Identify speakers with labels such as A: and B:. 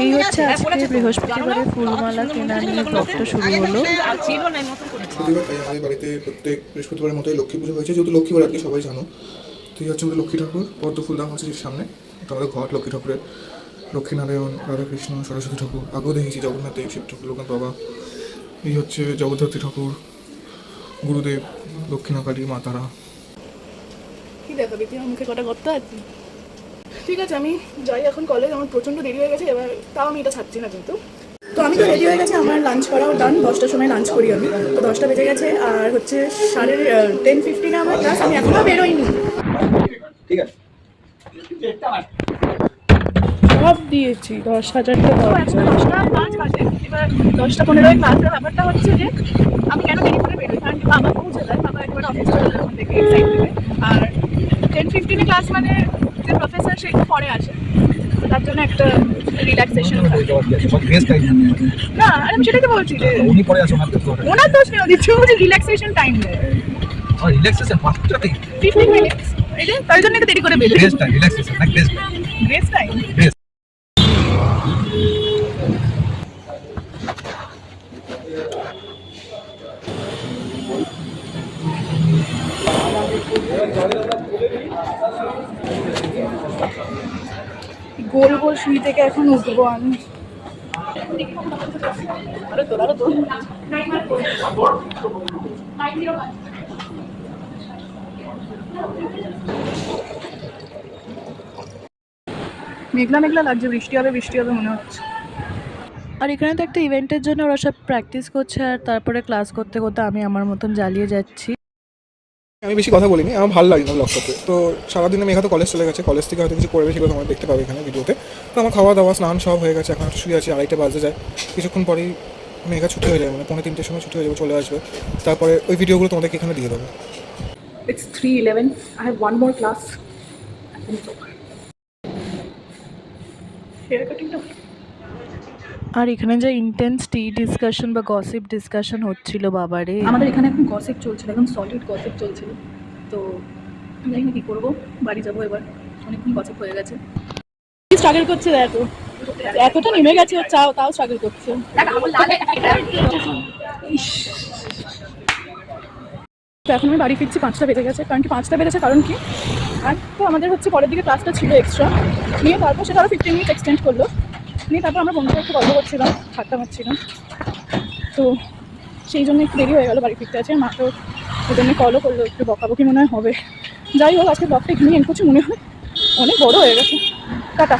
A: এই হচ্ছে আজকে বৃহস্পতিবারে ফুলমালা কেনা নিয়ে ব্লগটা শুরু হলো।
B: তাই আমাদের বাড়িতে প্রত্যেক বৃহস্পতিবারের মতোই লক্ষ্মী পুজো হয়েছে, যেহেতু লক্ষ্মীবার আজকে সবাই জানো। তো এই হচ্ছে আমাদের লক্ষ্মী ঠাকুর, পদ্ম ফুল দাম হচ্ছে সামনে। তো আমাদের ঘট লক্ষ্মী ঠাকুরের লক্ষ্মীনারায়ণ, রাধাকৃষ্ণ, সরস্বতী ঠাকুর, আগেও দেখেছি জগন্নাথ দেব, শিব ঠাকুর, লোকনাথ বাবা। এই হচ্ছে জগদ্ধাত্রী ঠাকুর, গুরুদেব, দক্ষিণাকালী, মা তারা।
C: কি দেখাবি তুই মুখে কটা করতে আছে? ঠিক আছে, আমি যাই এখন কলেজ, আমার প্রচণ্ড দেরি হয়ে গেছে, এবার তাও আমি এটা ছাড়ছি না কিন্তু। তো আমি তো রেডি হয়ে গেছি, আমার লাঞ্চ করাও ডান, 10টার সময় লাঞ্চ করি আমি। তো 10টা বেজে গেছে, আর হচ্ছে 10:15 আমার ক্লাস, আমি এখনও বেরোইনি। ঠিক আছে, সব দিয়েছি, 10,000টা 10:05 বাজে, এবার 10:15 ক্লাসের ব্যাপারটা হচ্ছে যে আমি কেন দেরি করে বেরোই, কারণ কি বাবা পৌঁছে যায়, বাবা একবার অফিস চলে যায় ওখান থেকে সাইড থেকে। আর 10:15 ক্লাস মানে যে প্রফেসর সে একটু পরে আসে, তার জন্য একটা রিল্যাক্সেশন। না আমি সেটাই তো বলছি যে উনি পরে আসে, ওনার দোষ নেই, দিচ্ছি বলছি রিল্যাক্সেশন টাইম দেয়। রিল্যাক্সেশন মাত্র 15 মিনিটস, এই যে তার জন্য একটু দেরি করে বেরোই। গ্রেস টাইম, রিল্যাক্সেশন না, গ্রেস টাইম। গোল গোল শুই থেকে এখন উঠবো আমি। মেঘলা মেঘলা লাগছে, বৃষ্টি হবে বৃষ্টি হবে মনে হচ্ছে।
A: আর এখানে তো একটা ইভেন্টের জন্য ওরা সব প্র্যাকটিস করছে, আর তারপরে ক্লাস করতে করতে আমি আমার মতন জ্বালিয়ে যাচ্ছি।
B: আমি বেশি কথা বলিনি, আমার ভালো লাগে না ব্লগ করতে। তো সারাদিনে মেঘা তো কলেজ চলে গেছে, কলেজ থেকে হয়তো কিছু করবে, সেগুলো তোমরা দেখতে পাবে এখানে ভিডিওতে। তো আমার খাওয়া দাওয়া স্নান সব হয়ে গেছে, এখন শুয়ে আছি, 2:30 বাজে যায়। কিছুক্ষণ পরেই মেঘা ছুটি হয়ে যায়, মানে 2:45 সময় ছুটি হয়ে যাবে, চলে আসবে। তারপরে ওই ভিডিওগুলো তোমাদেরকে এখানে দিয়ে দেবো।
C: It's 3:11. I have one more class. Hair cutting না।
A: আর এখানে যে ইন্টেন্স টি ডিসকাশন বা গসিপ ডিসকাশন হচ্ছিল বাবারে,
C: আমাদের এখানে এখন গসিপ চলছিল, এখন সলিড গসিপ চলছিল। তো আমি জানি না কী করবো, বাড়ি যাবো এবার, অনেকক্ষণ গসিপ হয়ে গেছে। স্ট্রাগল করছে এত, এতটা নেমে গেছে ও, তাও স্ট্রাগল করছে। তো এখন আমি বাড়ি ফিরছি, 5টা বেজে গেছে। কারণ কি 5টা বেজেছে, কারণ কি আর তো আমাদের হচ্ছে পরের দিকে ক্লাসটা ছিল এক্সট্রা নিয়ে, তারপর সেটা আরও 15 মিনিট এক্সটেন্ড করলো নিয়ে, তারপর আমরা বন্ধুরা একটু গল্প করছিলাম, ঠাট্টা মারছিলাম। তো সেই জন্য একটু দেরি হয়ে গেলো বাড়ি ফিরতে আছে। মা তো ওই জন্য কলও করলো, একটু বকাবকি মনে হয় হবে। যাই হোক, আজকে ব্লগটা এখানেই এন্ড করছি, মনে হয় অনেক বড় হয়ে গেছে। টাটা।